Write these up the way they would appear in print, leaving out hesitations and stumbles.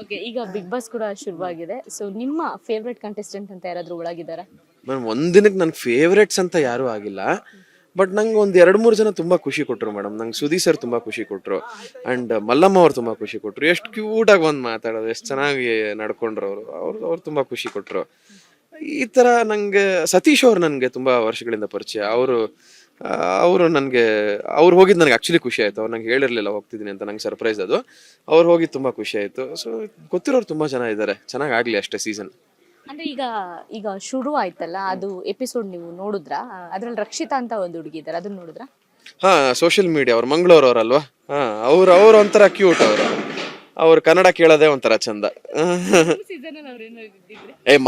Okay, ಈಗ big boss ಕೂಡ ಶುರುವಾಗಿದೆ. ಸೊ ನಿಮ್ಮ ಫೇವ್ರೆಟ್ ಕಂಟೆಸ್ಟೆಂಟ್ ಅಂತ ಯಾರಾದ್ರೂ ಒಳಗಿದಾರಾ? ಮೇಡಮ್ ಒಂದಿನಕ್ಕೆ ನನ್ನ ಫೇವ್ರೇಟ್ಸ್ ಅಂತ ಯಾರೂ ಆಗಿಲ್ಲ. ಬಟ್ ನಂಗೆ ಒಂದು 2-3 ಜನ ತುಂಬಾ ಖುಷಿ ಕೊಟ್ಟರು ಮೇಡಮ್. ನಂಗೆ ಸುದೀಪ್ ಸರ್ ತುಂಬಾ ಖುಷಿ ಕೊಟ್ಟರು. ಅಂಡ್ ಮಲ್ಲಮ್ಮ ಅವ್ರು ತುಂಬಾ ಖುಷಿ ಕೊಟ್ಟರು. ಎಷ್ಟು ಕ್ಯೂಟಾಗಿ ಬಂದು ಮಾತಾಡೋದು, ಎಷ್ಟು ಚೆನ್ನಾಗಿ ನಡ್ಕೊಂಡ್ರು ಅವ್ರು ತುಂಬಾ ಖುಷಿ ಕೊಟ್ಟರು. ಈ ತರ ನಂಗೆ ಸತೀಶ್ ಅವ್ರು ನನಗೆ ತುಂಬಾ ವರ್ಷಗಳಿಂದ ಪರಿಚಯ. ಅವರು ನನಗೆ ಅವ್ರು ಹೋಗಿದ್ದು ನನಗೆ ಆಕ್ಚುಲಿ ಖುಷಿ ಆಯ್ತು. ಅವ್ರು ನಂಗೆ ಹೇಳಿರ್ಲಿಲ್ಲ ಹೋಗ್ತಿದ್ದೀನಿ ಅಂತ, ನಂಗೆ ಸರ್ಪ್ರೈಸ್ ಅದು. ಅವ್ರು ಹೋಗಿದ್ದು ತುಂಬಾ ಖುಷಿ ಆಯ್ತು. ಸೊ ಗೊತ್ತಿರೋರು ತುಂಬಾ ಜನ ಇದ್ದಾರೆ. ಚೆನ್ನಾಗಿ ಆಗ್ಲಿ ಅಷ್ಟೇ ಸೀಸನ್. ಅಂದ್ರೆ ಈಗ ಈಗ ಶುರು ಆಯ್ತಲ್ಲ, ಅದು ಎಪಿಸೋಡ್ ನೀವು ನೋಡಿದ್ರಾ? ಅದ್ರಲ್ಲಿ ರಕ್ಷಿತಾ ಅಂತ ಒಂದು ಹುಡುಗಿ ಇದ್ದಾರೆ, ಅದನ್ನ ನೋಡಿದ್ರಾ? ಹಾ, ಸೋಷಿಯಲ್ ಮೀಡಿಯಾ ಅವ್ರು ಮಂಗಳೂರವ್ರಲ್ವಾ? ಹಾ, ಅವ್ರು ಒಂಥರ ಕ್ಯೂಟ್. ಅವ್ರು ಕನ್ನಡ ಕೇಳೋದೇ ಒಂಥರ ಚಂದ.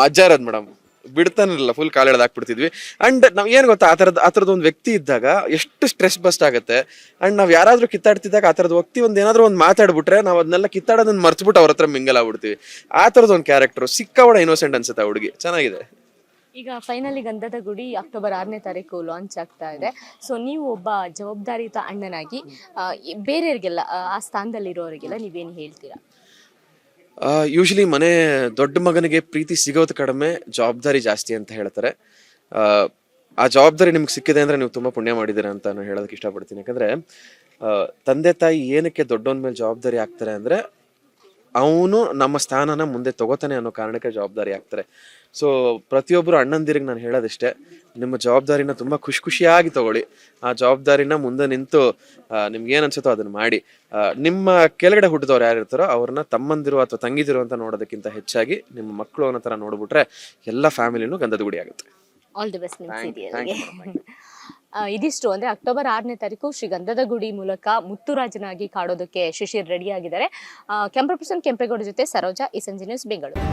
ಮಜಾ ಇರೋದ್ ಮೇಡಮ್. ಬಿಡ್ತಾನಿರಲಿಲ್ಲ, ಫುಲ್ ಕಾಲು ಎಳ್ದು ಹಾಕ್ಬಿಡ್ತಿದ್ವಿ. ಅಂಡ್ ನಾವ್ ಏನ್ ಗೊತ್ತಾ, ಆ ಥರದ್ ಒಂದು ವ್ಯಕ್ತಿ ಇದ್ದಾಗ ಎಷ್ಟು ಸ್ಟ್ರೆಸ್ ಬಸ್ಟ್ ಆಗುತ್ತೆ. ಅಂಡ್ ನಾವ್ ಯಾರಾದ್ರೂ ಕಿತ್ತಾಡ್ತಿದ್ದಾಗ ಆ ಥರದ ವ್ಯಕ್ತಿ ಏನಾದ್ರೂ ಒಂದು ಮಾತಾಡ್ಬಿಟ್ರೆ ನಾವು ಅದನ್ನೆಲ್ಲ ಕಿತ್ತಾಡೋದನ್ನ ಮರ್ತ್ಬಿಟ್ಟು ಅವ್ರ ಹತ್ರ ಮಿಂಗಲ್ ಆಗ್ಬಿಡ್ತೀವಿ. ಆ ಥರದ್ ಒಂದು ಕ್ಯಾರೆಕ್ಟರ್. ಸಿಕ್ಕಾವಡ ಇನ್ನೋಸೆಂಟ್ ಅನ್ಸುತ್ತೆ ಆ ಹುಡುಗಿ. ಚೆನ್ನಾಗಿದೆ. ಈಗ ಫೈನಲಿ ಗಂಧದ ಗುಡಿ ಅಕ್ಟೋಬರ್ 6ನೇ ತಾರೀಕು ಲಾಂಚ್ ಆಗ್ತಾ ಇದೆ. ಸೊ ನೀವು ಒಬ್ಬ ಜವಾಬ್ದಾರಿಯುತ ಅಣ್ಣನಾಗಿ ಬೇರೆಯವರಿಗೆಲ್ಲ ಆ ಸ್ಥಾನದಲ್ಲಿರೋರಿಗೆಲ್ಲ ನೀವೇನು ಹೇಳ್ತೀರಾ? ಯೂಶಲಿ ಮನೆ ದೊಡ್ಡ ಮಗನಿಗೆ ಪ್ರೀತಿ ಸಿಗೋದು ಕಡಿಮೆ, ಜವಾಬ್ದಾರಿ ಜಾಸ್ತಿ ಅಂತ ಹೇಳ್ತಾರೆ. ಆ ಜವಾಬ್ದಾರಿ ನಿಮ್ಗೆ ಸಿಕ್ಕಿದೆ ಅಂದ್ರೆ ನೀವು ತುಂಬಾ ಪುಣ್ಯ ಮಾಡಿದ್ದೀರಾ ಅಂತ ನಾನು ಹೇಳೋದಕ್ಕೆ ಇಷ್ಟಪಡ್ತೀನಿ. ಯಾಕಂದ್ರೆ ತಂದೆ ತಾಯಿ ಏನಕ್ಕೆ ದೊಡ್ಡವನ ಮೇಲೆ ಜವಾಬ್ದಾರಿ ಆಗ್ತಾರೆ ಅಂದ್ರೆ, ಅವನು ನಮ್ಮ ಸ್ಥಾನನ ಮುಂದೆ ತಗೋತಾನೆ ಅನ್ನೋ ಕಾರಣಕ್ಕೆ ಜವಾಬ್ದಾರಿ ಆಗ್ತಾರೆ. ಸೊ ಪ್ರತಿಯೊಬ್ಬರು ಅಣ್ಣಂದಿರಿಗೆ ನಾನು ಹೇಳೋದಿಷ್ಟೇ, ನಿಮ್ಮ ಜವಾಬ್ದಾರಿನ ತುಂಬಾ ಖುಷಿಯಾಗಿ ತಗೊಳ್ಳಿ. ಆ ಜವಾಬ್ದಾರಿನ ಮುಂದೆ ನಿಂತು ನಿಮ್ಗೆ ಏನ್ ಅನ್ಸುತ್ತೋ ಅದನ್ನ ಮಾಡಿ. ನಿಮ್ಮ ಕೆಳಗಡೆ ಹುಟ್ಟಿದವ್ರು ಯಾರು ಇರ್ತಾರೋ ಅವ್ರನ್ನ ತಮ್ಮಂದಿರು ಅಥವಾ ತಂಗಿದಿರು ಅಂತ ನೋಡೋದಕ್ಕಿಂತ ಹೆಚ್ಚಾಗಿ ನಿಮ್ಮ ಮಕ್ಕಳು ಅನ್ನೋ ತರ ನೋಡ್ಬಿಟ್ರೆ ಎಲ್ಲ ಫ್ಯಾಮಿಲಿನೂ ಗಂಧದ ಗುಡಿ ಆಗುತ್ತೆ. ಆಲ್ ದಿ ಬೆಸ್ಟ್ ನಿಮ್ಮ ಸೀರಿಯಲ್ಗೆ. ಇದಿಷ್ಟು ಅಂದ್ರೆ ಅಕ್ಟೋಬರ್ 6ನೇ ತಾರೀಕು ಶ್ರೀ ಗಂಧದ ಗುಡಿ ಮೂಲಕ ಮುತ್ತುರಾಜನಾಗಿ ಕಾಡೋದಕ್ಕೆ ಶಿಶಿರ್ ರೆಡಿ ಆಗಿದ್ದಾರೆ. ಕೆಂಪೇಗೌಡ ಜೊತೆ ಸರೋಜಾ, ಈ ಸಂಜೆ ನ್ಯೂಸ್, ಬೆಂಗಳೂರು.